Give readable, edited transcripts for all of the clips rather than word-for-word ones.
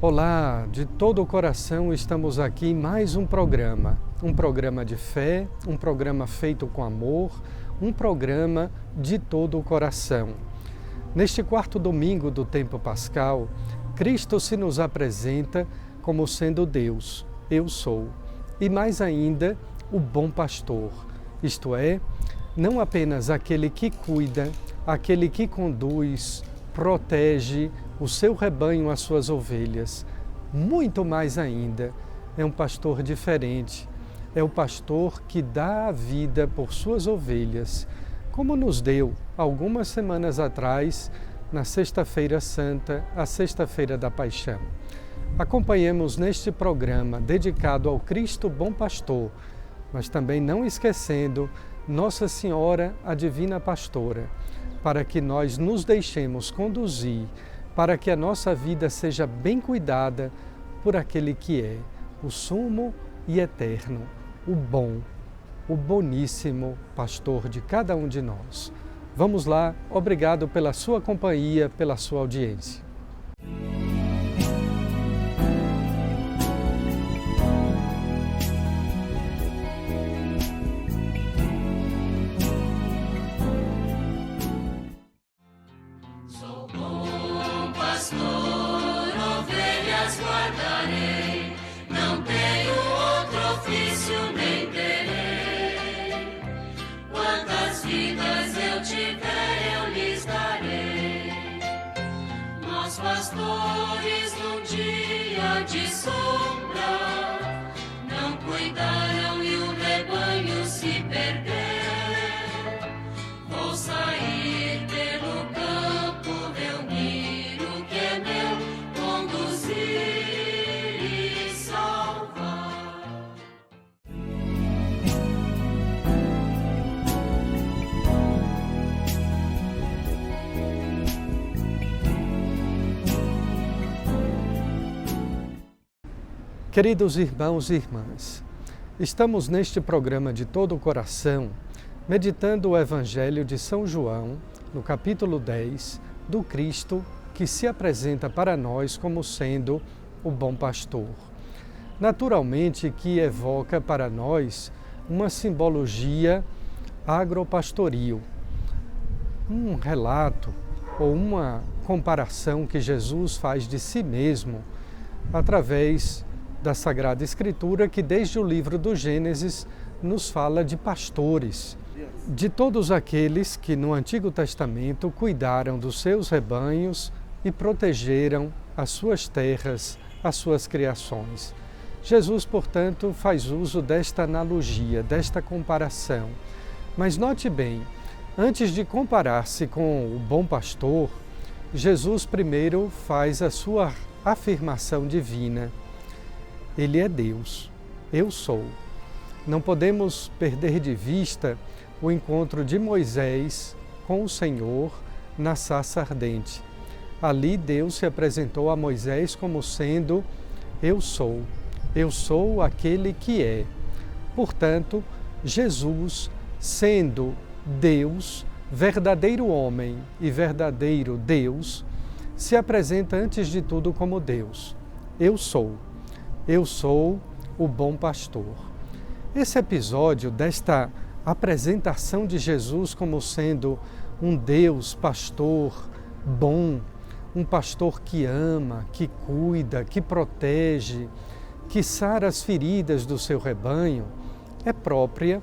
Olá, de todo o coração estamos aqui em mais um programa de fé, um programa feito com amor, um programa de todo o coração. Neste quarto domingo do tempo pascal, Cristo se nos apresenta como sendo Deus, eu sou, e mais ainda, o bom pastor, isto é, não apenas aquele que cuida, aquele que conduz, protege o seu rebanho, as suas ovelhas. Muito mais ainda, é um pastor diferente. É o pastor que dá a vida por suas ovelhas, como nos deu algumas semanas atrás, na Sexta-feira Santa, a Sexta-feira da Paixão. Acompanhemos neste programa dedicado ao Cristo Bom Pastor, mas também não esquecendo Nossa Senhora, a Divina Pastora, para que nós nos deixemos conduzir, para que a nossa vida seja bem cuidada por aquele que é o sumo e eterno, o bom, o boníssimo pastor de cada um de nós. Vamos lá, obrigado pela sua companhia, pela sua audiência. Pastores num dia de sombra não cuidaram e o rebanho se perdeu. Vou sair pelo campo, reunir o que é meu, conduzir e salvar. Queridos irmãos e irmãs, estamos neste programa de todo o coração, meditando o Evangelho de São João, no capítulo 10, do Cristo que se apresenta para nós como sendo o bom pastor. Naturalmente que evoca para nós uma simbologia agropastoril, um relato ou uma comparação que Jesus faz de si mesmo através da Sagrada Escritura, que desde o livro do Gênesis nos fala de pastores, de todos aqueles que no Antigo Testamento cuidaram dos seus rebanhos e protegeram as suas terras, as suas criações. Jesus, portanto, faz uso desta analogia, desta comparação. Mas note bem, antes de comparar-se com o bom pastor, Jesus primeiro faz a sua afirmação divina. Ele é Deus, eu sou. Não podemos perder de vista o encontro de Moisés com o Senhor na sarça ardente. Ali Deus se apresentou a Moisés como sendo eu sou aquele que é. Portanto, Jesus, sendo Deus, verdadeiro homem e verdadeiro Deus, se apresenta antes de tudo como Deus. Eu sou o bom pastor. Esse episódio desta apresentação de Jesus como sendo um Deus pastor bom, um pastor que ama, que cuida, que protege, que sara as feridas do seu rebanho, é própria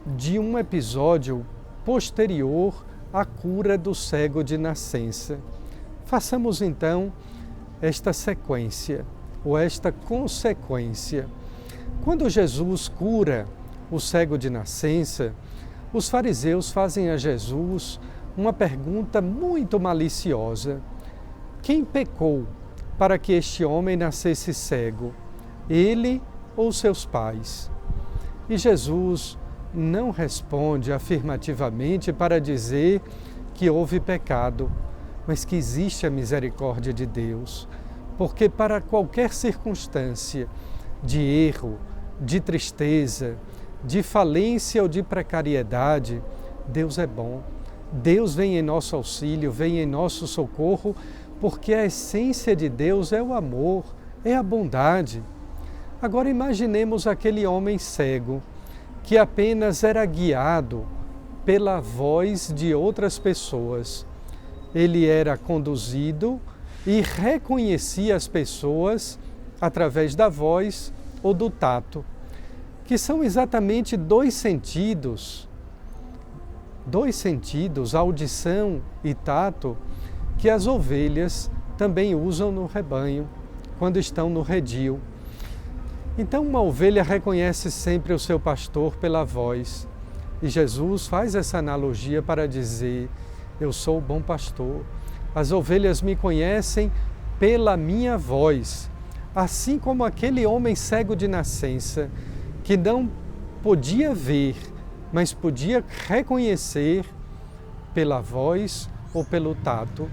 de um episódio posterior à cura do cego de nascença. Façamos então esta sequência, ou esta consequência. Quando Jesus cura o cego de nascença, os fariseus fazem a Jesus uma pergunta muito maliciosa. Quem pecou para que este homem nascesse cego? Ele ou seus pais? E Jesus não responde afirmativamente para dizer que houve pecado, mas que existe a misericórdia de Deus. Porque para qualquer circunstância de erro, de tristeza, de falência ou de precariedade, Deus é bom. Deus vem em nosso auxílio, vem em nosso socorro, porque a essência de Deus é o amor, é a bondade. Agora imaginemos aquele homem cego que apenas era guiado pela voz de outras pessoas. Ele era conduzido e reconhecia as pessoas através da voz ou do tato, que são exatamente dois sentidos, audição e tato, que as ovelhas também usam no rebanho, quando estão no redil. Então, uma ovelha reconhece sempre o seu pastor pela voz. E Jesus faz essa analogia para dizer: eu sou o bom pastor. As ovelhas me conhecem pela minha voz. Assim como aquele homem cego de nascença, que não podia ver, mas podia reconhecer pela voz ou pelo tato.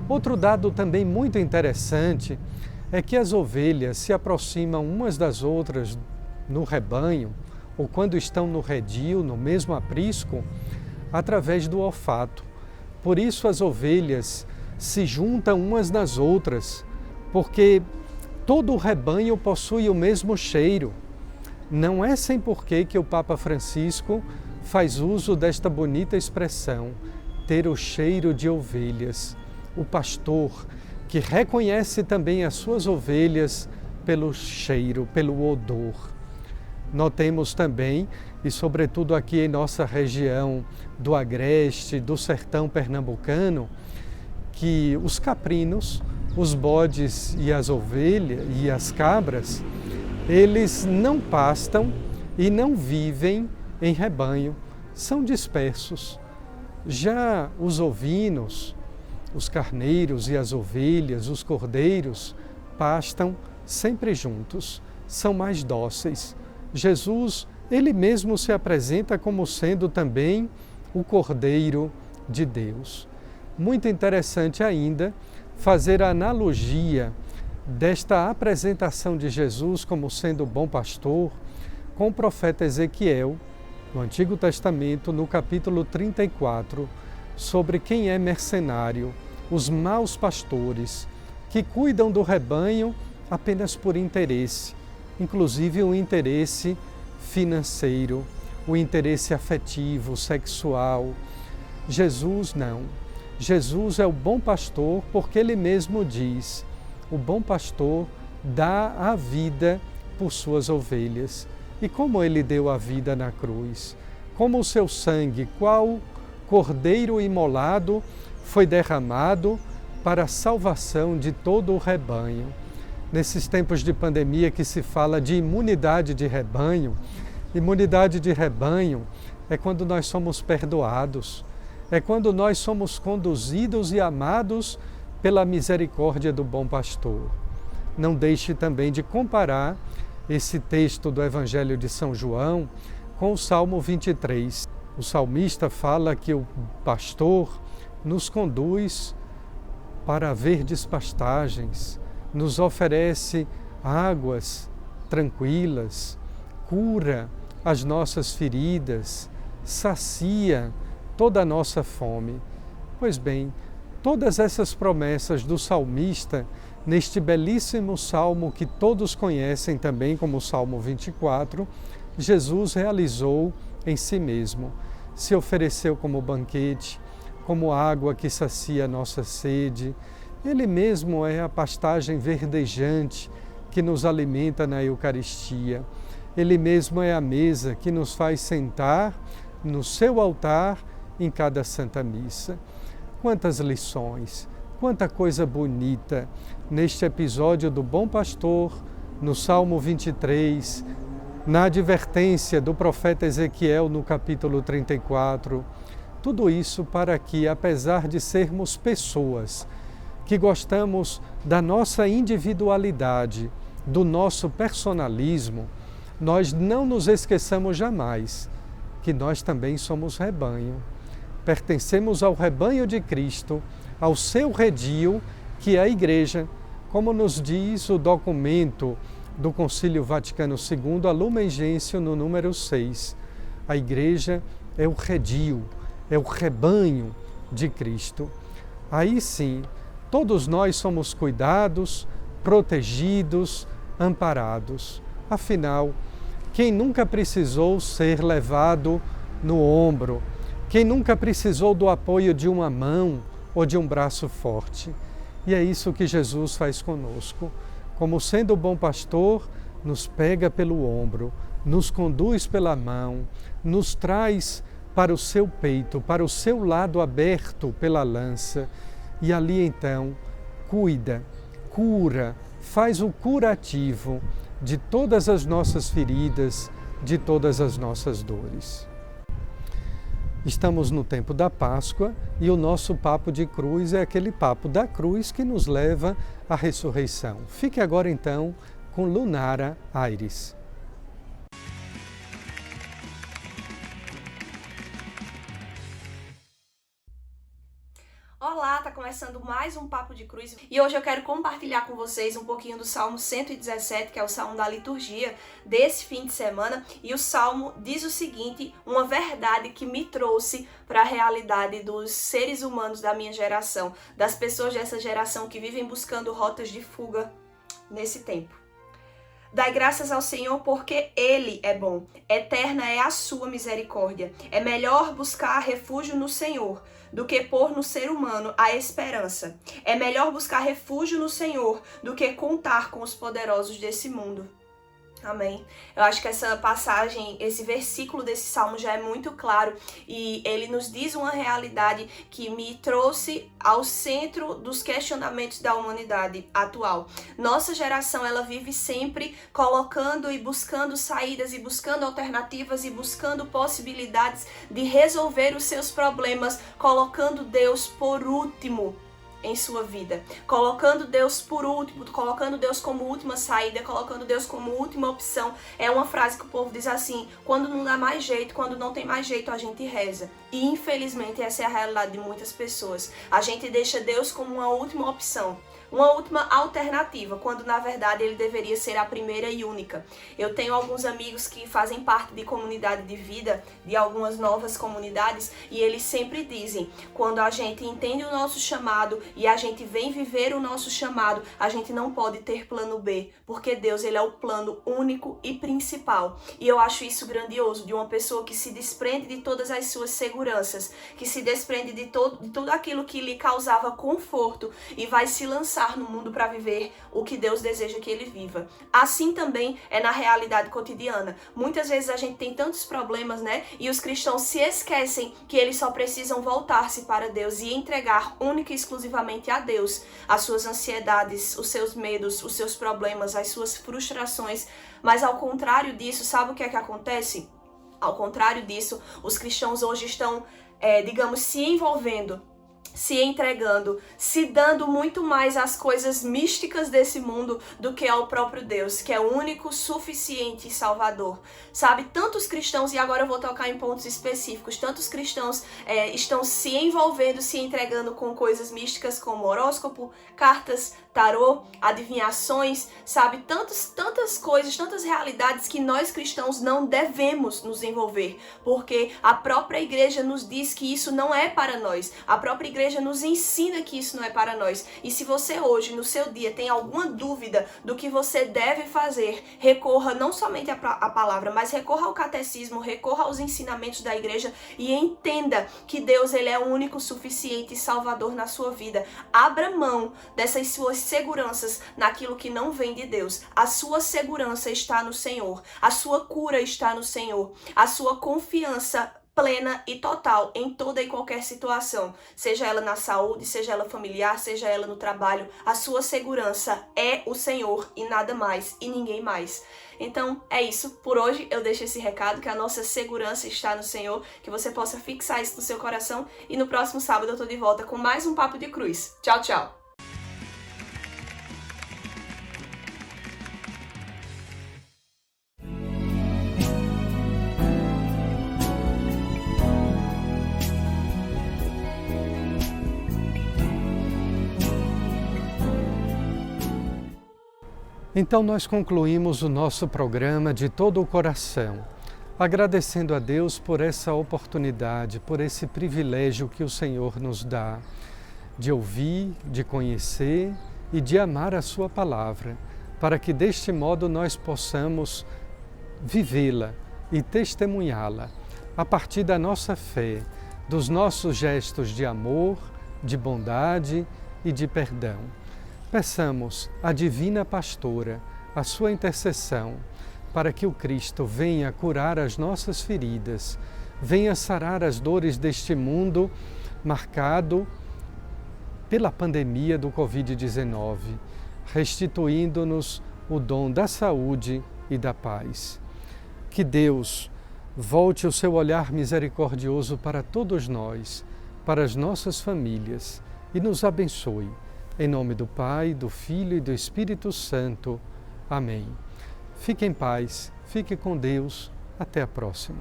Outro dado também muito interessante é que as ovelhas se aproximam umas das outras no rebanho, ou quando estão no redil, no mesmo aprisco, através do olfato. Por isso as ovelhas se juntam umas nas outras, porque todo o rebanho possui o mesmo cheiro. Não é sem porquê que o Papa Francisco faz uso desta bonita expressão, ter o cheiro de ovelhas. O pastor que reconhece também as suas ovelhas pelo cheiro, pelo odor. Notemos também, e sobretudo aqui em nossa região do Agreste, do sertão pernambucano, que os caprinos, os bodes e as ovelhas e as cabras, eles não pastam e não vivem em rebanho, são dispersos. Já os ovinos, os carneiros e as ovelhas, os cordeiros, pastam sempre juntos, são mais dóceis. Jesus, ele mesmo se apresenta como sendo também o Cordeiro de Deus. Muito interessante ainda fazer a analogia desta apresentação de Jesus como sendo o bom pastor com o profeta Ezequiel, no Antigo Testamento, no capítulo 34, sobre quem é mercenário, os maus pastores, que cuidam do rebanho apenas por interesse, inclusive o interesse financeiro, o interesse afetivo, sexual. Jesus não. Jesus é o bom pastor porque ele mesmo diz: o bom pastor dá a vida por suas ovelhas. E como ele deu a vida na cruz? Como o seu sangue, qual cordeiro imolado, foi derramado para a salvação de todo o rebanho. Nesses tempos de pandemia que se fala de imunidade de rebanho é quando nós somos perdoados, é quando nós somos conduzidos e amados pela misericórdia do bom pastor. Não deixe também de comparar esse texto do Evangelho de São João com o Salmo 23. O salmista fala que o pastor nos conduz para verdes pastagens, nos oferece águas tranquilas, cura as nossas feridas, sacia toda a nossa fome. Pois bem, todas essas promessas do salmista, neste belíssimo salmo que todos conhecem também como o Salmo 24, Jesus realizou em si mesmo. Se ofereceu como banquete, como água que sacia a nossa sede. Ele mesmo é a pastagem verdejante que nos alimenta na Eucaristia. Ele mesmo é a mesa que nos faz sentar no seu altar em cada Santa Missa. Quantas lições, quanta coisa bonita neste episódio do Bom Pastor, no Salmo 23, na advertência do profeta Ezequiel no capítulo 34. Tudo isso para que, apesar de sermos pessoas que gostamos da nossa individualidade, do nosso personalismo, nós não nos esqueçamos jamais que nós também somos rebanho. Pertencemos ao rebanho de Cristo, ao seu redil, que é a Igreja, como nos diz o documento do Concílio Vaticano II, a Lumen Gentium, no número 6. A Igreja é o redil, é o rebanho de Cristo. Aí sim, todos nós somos cuidados, protegidos, amparados. Afinal, quem nunca precisou ser levado no ombro? Quem nunca precisou do apoio de uma mão ou de um braço forte? E é isso que Jesus faz conosco. Como sendo o bom pastor, nos pega pelo ombro, nos conduz pela mão, nos traz para o seu peito, para o seu lado aberto pela lança, e ali então cuida, cura, faz o curativo de todas as nossas feridas, de todas as nossas dores. Estamos no tempo da Páscoa e o nosso papo de cruz é aquele papo da cruz que nos leva à ressurreição. Fique agora então com Lunara Aires. Olá, tá começando mais um Papo de Cruz e hoje eu quero compartilhar com vocês um pouquinho do Salmo 117, que é o Salmo da liturgia desse fim de semana, e o Salmo diz o seguinte: uma verdade que me trouxe para a realidade dos seres humanos da minha geração, das pessoas dessa geração que vivem buscando rotas de fuga nesse tempo. Dai graças ao Senhor porque Ele é bom, eterna é a sua misericórdia. É melhor buscar refúgio no Senhor do que pôr no ser humano a esperança. É melhor buscar refúgio no Senhor do que contar com os poderosos desse mundo. Amém. Eu acho que essa passagem, esse versículo desse salmo já é muito claro e ele nos diz uma realidade que me trouxe ao centro dos questionamentos da humanidade atual. Nossa geração, ela vive sempre colocando e buscando saídas e buscando alternativas e buscando possibilidades de resolver os seus problemas, colocando Deus por último em sua vida, colocando Deus por último, colocando Deus como última saída, colocando Deus como última opção. É uma frase que o povo diz assim: quando não dá mais jeito, quando não tem mais jeito, a gente reza. E infelizmente essa é a realidade de muitas pessoas. A gente deixa Deus como uma última opção, uma última alternativa, quando na verdade ele deveria ser a primeira e única. Eu tenho alguns amigos que fazem parte de comunidade de vida, de algumas novas comunidades, e eles sempre dizem: quando a gente entende o nosso chamado e a gente vem viver o nosso chamado, a gente não pode ter plano B, porque Deus, ele é o plano único e principal. E eu acho isso grandioso, de uma pessoa que se desprende de todas as suas seguranças, que se desprende de tudo aquilo que lhe causava conforto e vai se lançar no mundo para viver o que Deus deseja que ele viva. Assim também é na realidade cotidiana. Muitas vezes a gente tem tantos problemas, né? E os cristãos se esquecem que eles só precisam voltar-se para Deus e entregar única e exclusivamente a Deus as suas ansiedades, os seus medos, os seus problemas, as suas frustrações. Mas ao contrário disso, sabe o que é que acontece? Ao contrário disso, os cristãos hoje estão, se envolvendo, se entregando, se dando muito mais às coisas místicas desse mundo do que ao próprio Deus, que é o único, suficiente e salvador. Sabe, tantos cristãos, e agora eu vou tocar em pontos específicos, tantos cristãos estão se envolvendo, se entregando com coisas místicas como horóscopo, cartas, tarô, adivinhações, sabe, tantas coisas, tantas realidades que nós cristãos não devemos nos envolver, porque a própria igreja nos diz que isso não é para nós, a própria igreja nos ensina que isso não é para nós. E se você hoje, no seu dia, tem alguma dúvida do que você deve fazer, recorra não somente à palavra, mas recorra ao catecismo, recorra aos ensinamentos da igreja e entenda que Deus, ele é o único, suficiente e salvador na sua vida. Abra mão dessas suas seguranças naquilo que não vem de Deus. A sua segurança está no Senhor, a sua cura está no Senhor, a sua confiança plena e total em toda e qualquer situação, seja ela na saúde, seja ela familiar, seja ela no trabalho, a sua segurança é o Senhor e nada mais e ninguém mais. Então é isso, por hoje eu deixo esse recado, que a nossa segurança está no Senhor, que você possa fixar isso no seu coração, e no próximo sábado eu tô de volta com mais um Papo de Cruz. Tchau, tchau! Então nós concluímos o nosso programa de todo o coração. agradecendo a Deus por essa oportunidade, por esse privilégio que o Senhor nos dá de ouvir, de conhecer e de amar a Sua palavra, para que deste modo nós possamos vivê-la e testemunhá-la a partir da nossa fé, dos nossos gestos de amor, de bondade e de perdão. Peçamos à Divina Pastora a sua intercessão para que o Cristo venha curar as nossas feridas, venha sarar as dores deste mundo marcado pela pandemia do Covid-19, restituindo-nos o dom da saúde e da paz. Que Deus volte o seu olhar misericordioso para todos nós, para as nossas famílias, e nos abençoe. Em nome do Pai, do Filho e do Espírito Santo. Amém. Fique em paz, fique com Deus. Até a próxima.